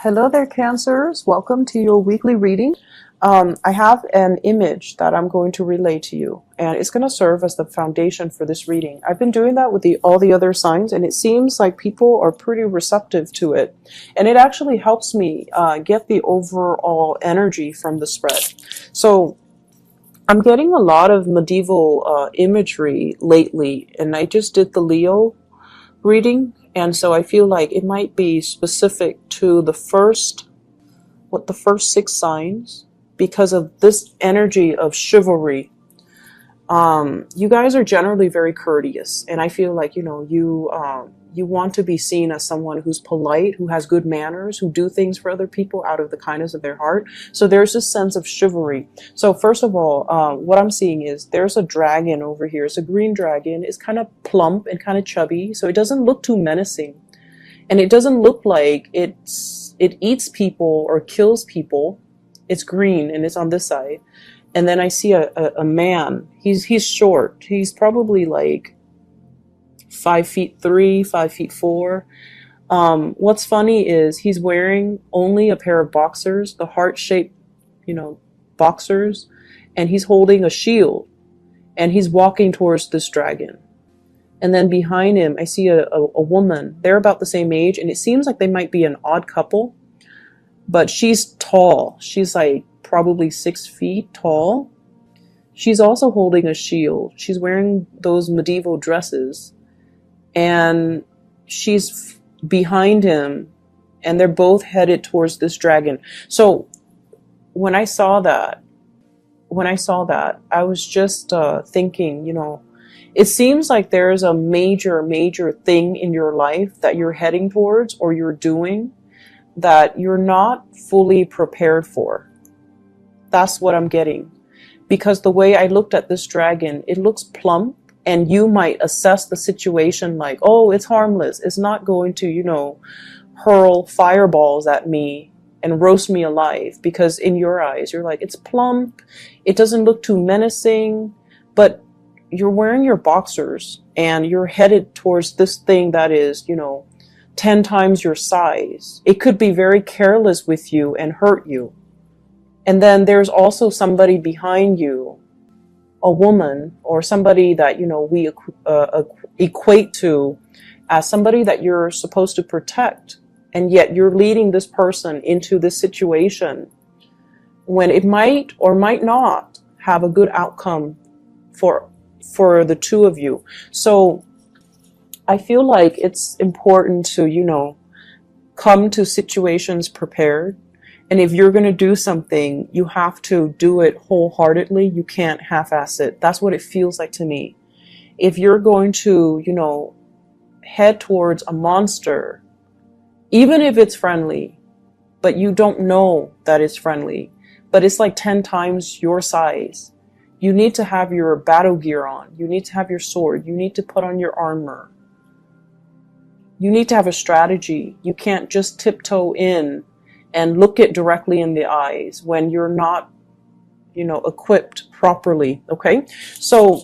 Hello there, Cancers. Welcome to your weekly reading. I have an image that I'm going to relay to you, and it's going to serve as the foundation for this reading. I've been doing that with all the other signs, and it seems like people are pretty receptive to it. And it actually helps me get the overall energy from the spread. So I'm getting a lot of medieval imagery lately, and I just did the Leo reading, and so I feel like it might be specific to the first six signs because of this energy of chivalry. You guys are generally very courteous, and I feel like you want to be seen as someone who's polite, who has good manners, who do things for other people out of the kindness of their heart. So there's this sense of chivalry. So first of all, what I'm seeing is there's a dragon over here. It's a green dragon. It's kind of plump and kind of chubby, so it doesn't look too menacing, and it doesn't look like it eats people or kills people. It's green and it's on this side. And then I see a man. He's short. He's probably like 5'3", 5'4". What's funny is he's wearing only a pair of boxers, the heart-shaped, boxers, and he's holding a shield, and he's walking towards this dragon. And then behind him, I see a woman. They're about the same age, and it seems like they might be an odd couple, but she's tall. She's like probably 6 feet tall. She's also holding a shield. She's wearing those medieval dresses, and she's behind him, and they're both headed towards this dragon. So when I saw that, I was just thinking, it seems like there's a major thing in your life that you're heading towards or you're doing that you're not fully prepared for. That's what I'm getting. Because the way I looked at this dragon, it looks plump, and you might assess the situation like, oh, it's harmless. It's not going to, hurl fireballs at me and roast me alive, because in your eyes, you're like, it's plump. It doesn't look too menacing, but you're wearing your boxers and you're headed towards this thing that is, 10 times your size. It could be very careless with you and hurt you. And then there's also somebody behind you, a woman or somebody that, we equate to as somebody that you're supposed to protect. And yet you're leading this person into this situation when it might or might not have a good outcome for the two of you. So I feel like it's important to, come to situations prepared. And if you're going to do something, you have to do it wholeheartedly. You can't half-ass it. That's what it feels like to me. If you're going to, head towards a monster, even if it's friendly, but you don't know that it's friendly, but it's like 10 times your size, you need to have your battle gear on. You need to have your sword. You need to put on your armor. You need to have a strategy. You can't just tiptoe in and look it directly in the eyes when you're not, equipped properly. Okay. So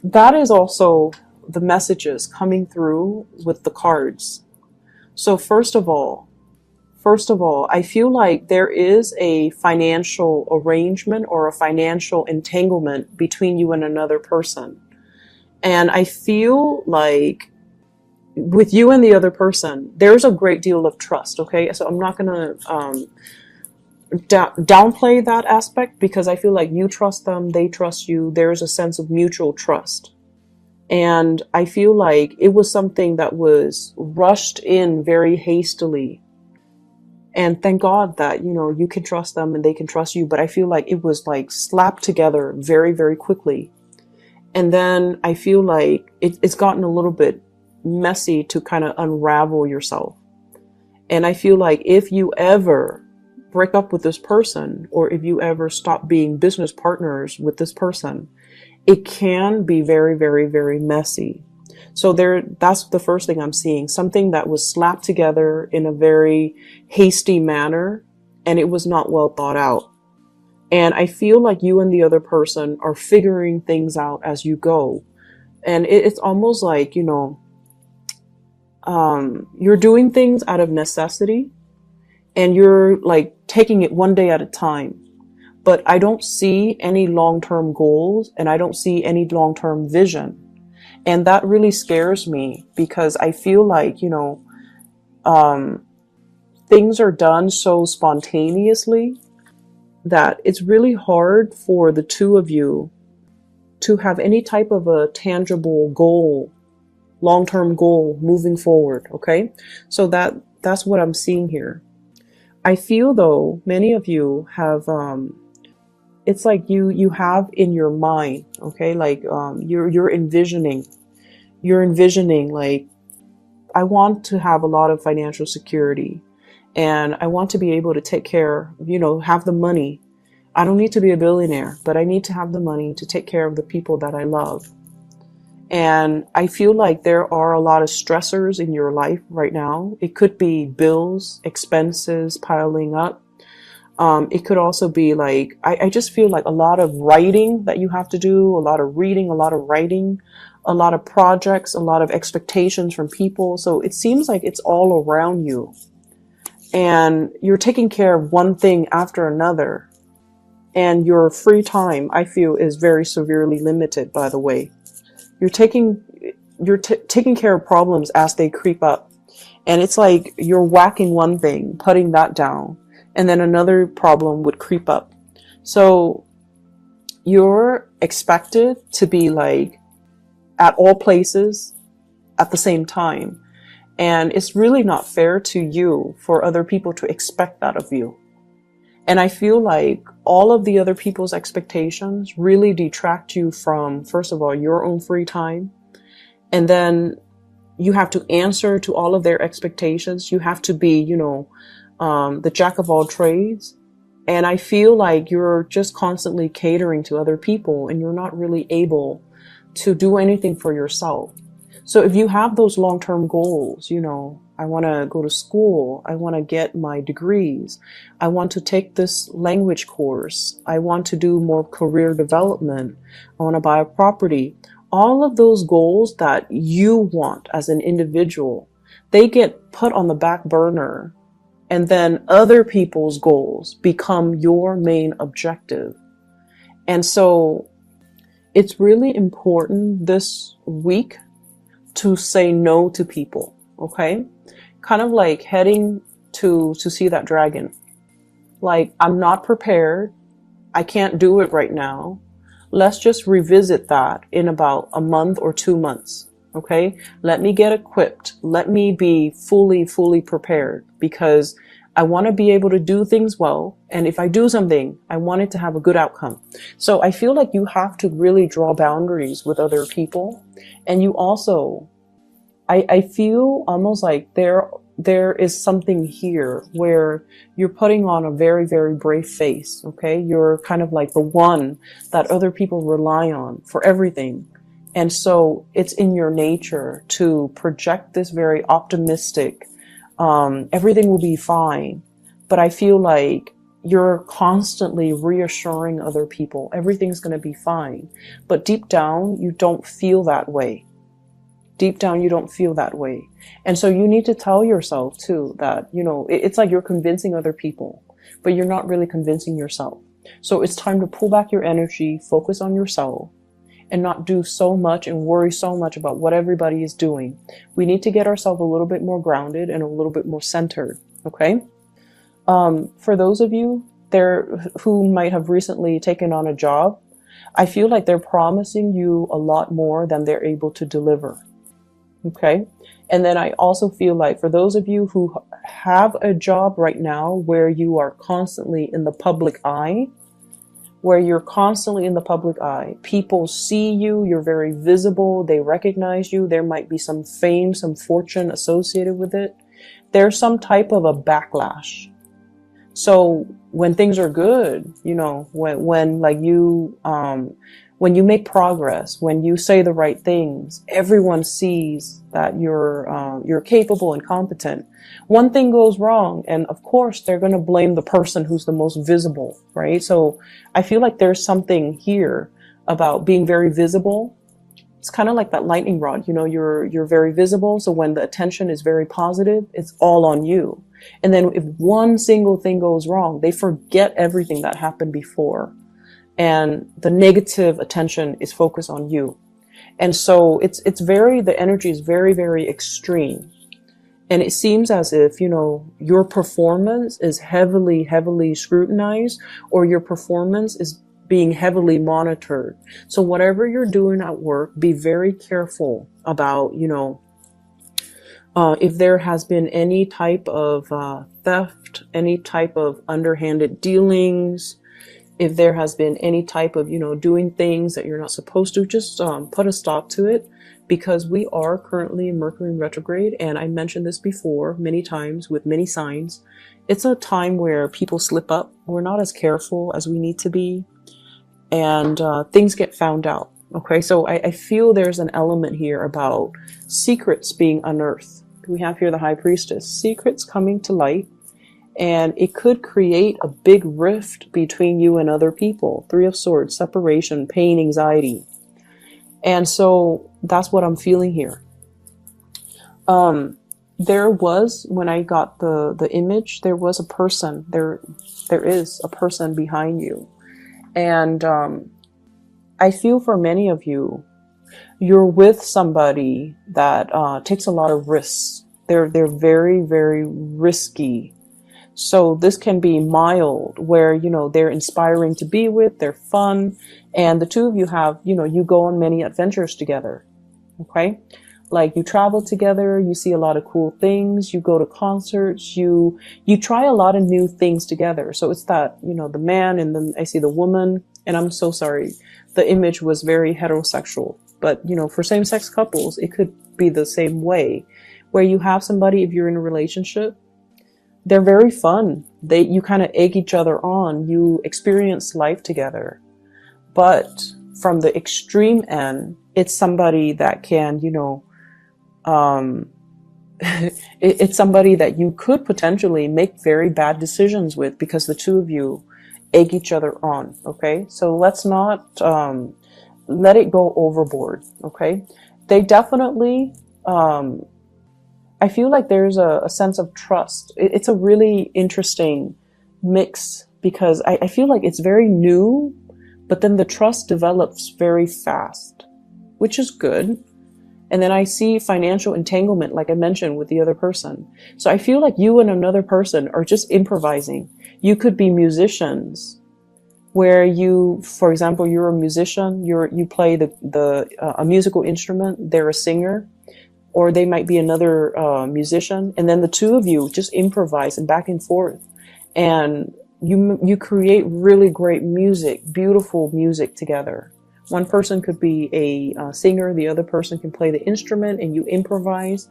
that is also the messages coming through with the cards. So first of all, I feel like there is a financial arrangement or a financial entanglement between you and another person. And I feel like with you and the other person, there's a great deal of trust, okay? So I'm not going to downplay that aspect, because I feel like you trust them, they trust you. There's a sense of mutual trust. And I feel like it was something that was rushed in very hastily. And thank God that, you can trust them and they can trust you. But I feel like it was like slapped together very, very quickly. And then I feel like it's gotten a little bit messy to kind of unravel yourself. And I feel like if you ever break up with this person, or if you ever stop being business partners with this person, it can be very, very, very messy. So that's the first thing I'm seeing. Something that was slapped together in a very hasty manner, and it was not well thought out. And I feel like you and the other person are figuring things out as you go. And it's almost like, you're doing things out of necessity, and you're like taking it one day at a time. But I don't see any long-term goals, and I don't see any long-term vision. And that really scares me, because I feel like, um, things are done so spontaneously that it's really hard for the two of you to have any type of a tangible goal, long-term goal moving forward. Okay. So that's what I'm seeing here. I feel though many of you have, it's like you have in your mind, okay, like you're envisioning like, I want to have a lot of financial security, and I want to be able to take care, have the money. I don't need to be a billionaire, but I need to have the money to take care of the people that I love. And I feel like there are a lot of stressors in your life right now. It could be bills, expenses piling up. It could also be like, I just feel like a lot of writing that you have to do, a lot of reading, a lot of writing, a lot of projects, a lot of expectations from people. So it seems like it's all around you, and you're taking care of one thing after another. And your free time, I feel, is very severely limited, by the way. You're taking care of problems as they creep up. And it's like you're whacking one thing, putting that down, and then another problem would creep up. So you're expected to be like at all places at the same time. And it's really not fair to you for other people to expect that of you. And I feel like all of the other people's expectations really detract you from, first of all, your own free time. And then you have to answer to all of their expectations. You have to be, the jack of all trades. And I feel like you're just constantly catering to other people, and you're not really able to do anything for yourself. So if you have those long-term goals, I want to go to school, I want to get my degrees, I want to take this language course, I want to do more career development, I want to buy a property. All of those goals that you want as an individual, they get put on the back burner, and then other people's goals become your main objective. And so it's really important this week to say no to people, okay? Kind of like heading to see that dragon. Like, I'm not prepared. I can't do it right now. Let's just revisit that in about a month or 2 months, okay? Let me get equipped. Let me be fully prepared, because I want to be able to do things well. And if I do something, I want it to have a good outcome. So I feel like you have to really draw boundaries with other people. And you also, I feel almost like there is something here where you're putting on a very brave face. Okay. You're kind of like the one that other people rely on for everything. And so it's in your nature to project this very optimistic, everything will be fine. But I feel like you're constantly reassuring other people everything's going to be fine. But deep down, you don't feel that way. Deep down, you don't feel that way. And so you need to tell yourself too that, it's like you're convincing other people, but you're not really convincing yourself. So it's time to pull back your energy, focus on yourself, and not do so much and worry so much about what everybody is doing. We need to get ourselves a little bit more grounded and a little bit more centered. Okay. For those of you there who might have recently taken on a job, I feel like they're promising you a lot more than they're able to deliver. Okay. And then I also feel like for those of you who have a job right now where you are constantly in the public eye, people see you, you're very visible, they recognize you, there might be some fame, some fortune associated with it. There's some type of a backlash. So when things are good, when you make progress, when you say the right things, everyone sees that you're capable and competent. One thing goes wrong, and of course they're going to blame the person who's the most visible, right? So I feel like there's something here about being very visible. It's kind of like that lightning rod, you're very visible. So when the attention is very positive, it's all on you. And then if one single thing goes wrong, they forget everything that happened before. And the negative attention is focused on you. And so the energy is very, very extreme. And it seems as if, your performance is heavily, heavily scrutinized, or your performance is being heavily monitored. So whatever you're doing at work, be very careful about, if there has been any type of theft, any type of underhanded dealings, if there has been any type of, doing things that you're not supposed to, just put a stop to it, because we are currently in Mercury in retrograde. And I mentioned this before many times with many signs. It's a time where people slip up. We're not as careful as we need to be. And things get found out. Okay, so I feel there's an element here about secrets being unearthed. We have here the High Priestess, secrets coming to light. And it could create a big rift between you and other people. Three of Swords, separation, pain, anxiety. And so that's what I'm feeling here. There was, when I got the image, there was a person. There is a person behind you. And I feel for many of you, you're with somebody that takes a lot of risks. They're very, very risky. So this can be mild, where, they're inspiring to be with, they're fun, and the two of you have, you go on many adventures together, okay? Like you travel together, you see a lot of cool things, you go to concerts, you try a lot of new things together. So it's that, the man, and then I see the woman, and I'm so sorry, the image was very heterosexual, but, for same-sex couples, it could be the same way, where you have somebody, if you're in a relationship, they're very fun. You kind of egg each other on. You experience life together. But from the extreme end, it's somebody that can, it's somebody that you could potentially make very bad decisions with, because the two of you egg each other on. Okay. So let's not, let it go overboard. Okay. They definitely, I feel like there's a sense of trust. It's a really interesting mix, because I feel like it's very new, but then the trust develops very fast, which is good. And then I see financial entanglement, like I mentioned, with the other person. So I feel like you and another person are just improvising. You could be musicians, where you, for example, you're a musician, you play a musical instrument, they're a singer. Or they might be another musician, and then the two of you just improvise and back and forth, and you create really great music, beautiful music together. One person could be a singer, the other person can play the instrument, and you improvise,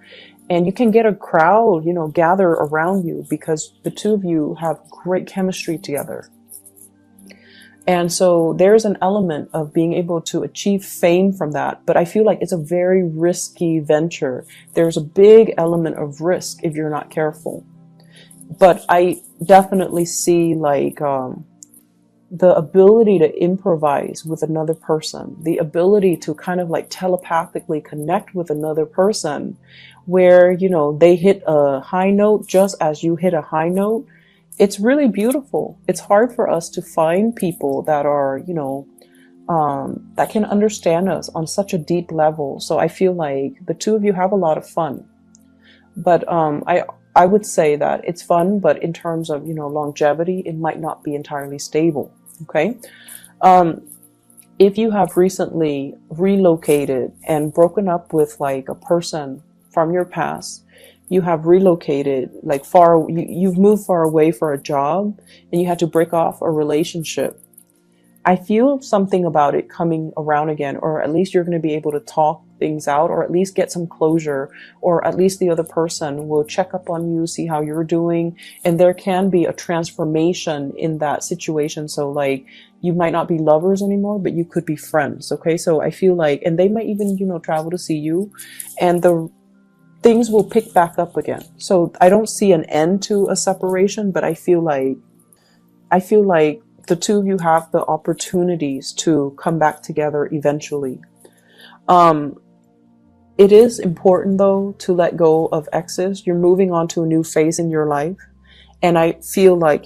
and you can get a crowd, gather around you, because the two of you have great chemistry together. And so there's an element of being able to achieve fame from that. But I feel like it's a very risky venture. There's a big element of risk if you're not careful. But I definitely see like the ability to improvise with another person, the ability to kind of like telepathically connect with another person, where, they hit a high note just as you hit a high note. It's really beautiful. It's hard for us to find people that are, that can understand us on such a deep level. So I feel like the two of you have a lot of fun. But I would say that it's fun, but in terms of, longevity, it might not be entirely stable. Okay. If you have recently relocated and broken up with like a person from your past, you have relocated like you've moved far away for a job, and you had to break off a relationship. I feel something about it coming around again, or at least you're going to be able to talk things out, or at least get some closure, or at least the other person will check up on you, see how you're doing, and there can be a transformation in that situation. So like, you might not be lovers anymore, but you could be friends. Okay. So I feel like, and they might even, travel to see you, and the things will pick back up again. So I don't see an end to a separation, but I feel like the two of you have the opportunities to come back together eventually. It is important though to let go of exes. You're moving on to a new phase in your life. And I feel like,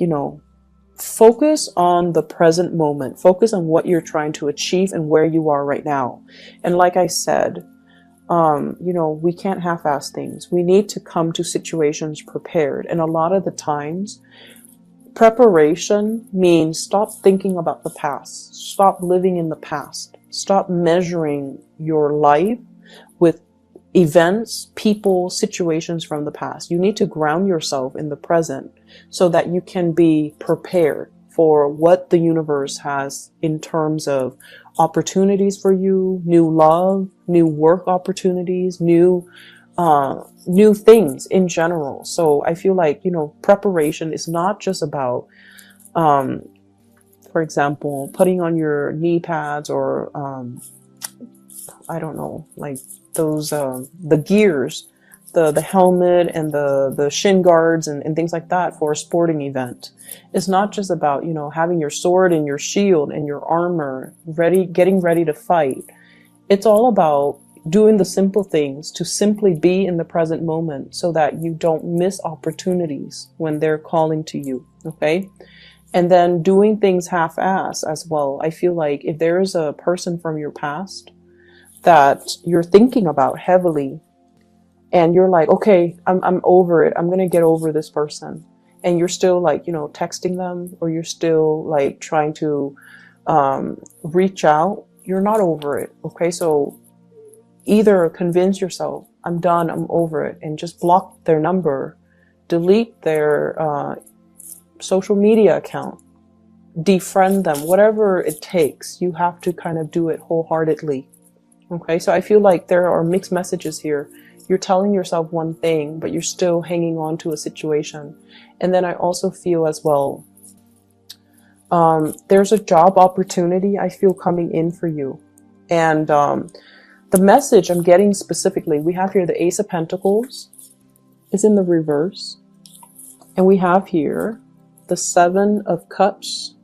focus on the present moment. Focus on what you're trying to achieve and where you are right now. And like I said, we can't half-ass things. We need to come to situations prepared. And a lot of the times, preparation means stop thinking about the past. Stop living in the past. Stop measuring your life with events, people, situations from the past. You need to ground yourself in the present so that you can be prepared for what the universe has in terms of opportunities for you, new love, new work opportunities, new things in general. So I feel like, preparation is not just about, for example, putting on your knee pads or, I don't know, like those, the gears, the helmet and the shin guards and things like that for a sporting event. It's not just about, having your sword and your shield and your armor getting ready to fight. It's all about doing the simple things to simply be in the present moment so that you don't miss opportunities when they're calling to you. Okay. And then doing things half-ass as well. I feel like if there is a person from your past that you're thinking about heavily and you're like, okay, I'm over it. I'm going to get over this person. And you're still like, texting them, or you're still like trying to reach out. You're not over it. Okay. So either convince yourself, I'm done, I'm over it, and just block their number, delete their social media account, defriend them, whatever it takes. You have to kind of do it wholeheartedly. Okay. So I feel like there are mixed messages here. You're telling yourself one thing, but you're still hanging on to a situation. And then I also feel as well, there's a job opportunity I feel coming in for you. And the message I'm getting specifically, we have here the Ace of Pentacles is in the reverse. And we have here the Seven of Cups.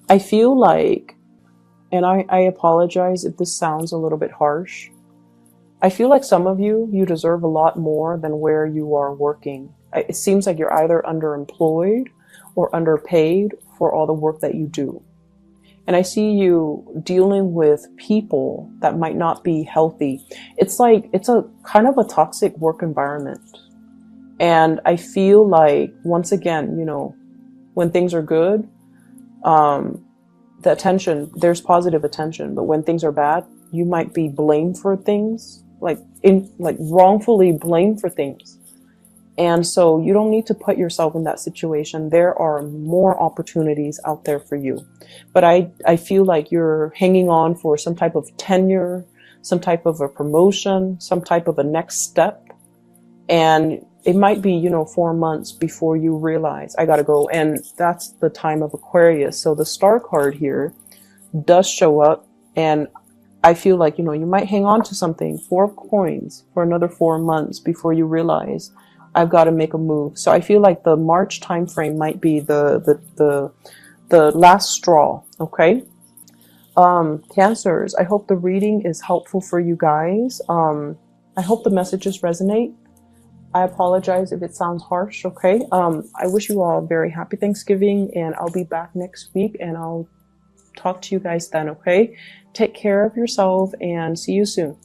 I feel like, and I apologize if this sounds a little bit harsh, I feel like some of you deserve a lot more than where you are working. It seems like you're either underemployed or underpaid for all the work that you do. And I see you dealing with people that might not be healthy. It's like, it's a kind of a toxic work environment. And I feel like, once again, when things are good, the attention, there's positive attention. But when things are bad, you might be blamed for things, like wrongfully blamed for things. And so you don't need to put yourself in that situation. There are more opportunities out there for you. But I feel like you're hanging on for some type of tenure, some type of a promotion, some type of a next step. And it might be, 4 months before you realize I gotta go. And that's the time of Aquarius. So the Star card here does show up. And I feel like, you might hang on to something, 4 coins, for another 4 months before you realize I've got to make a move. So I feel like the March time frame might be the last straw. Okay. Cancers, I hope the reading is helpful for you guys. I hope the messages resonate. I apologize if it sounds harsh. Okay. I wish you all a very happy Thanksgiving, and I'll be back next week and I'll talk to you guys then. Okay. Take care of yourself and see you soon.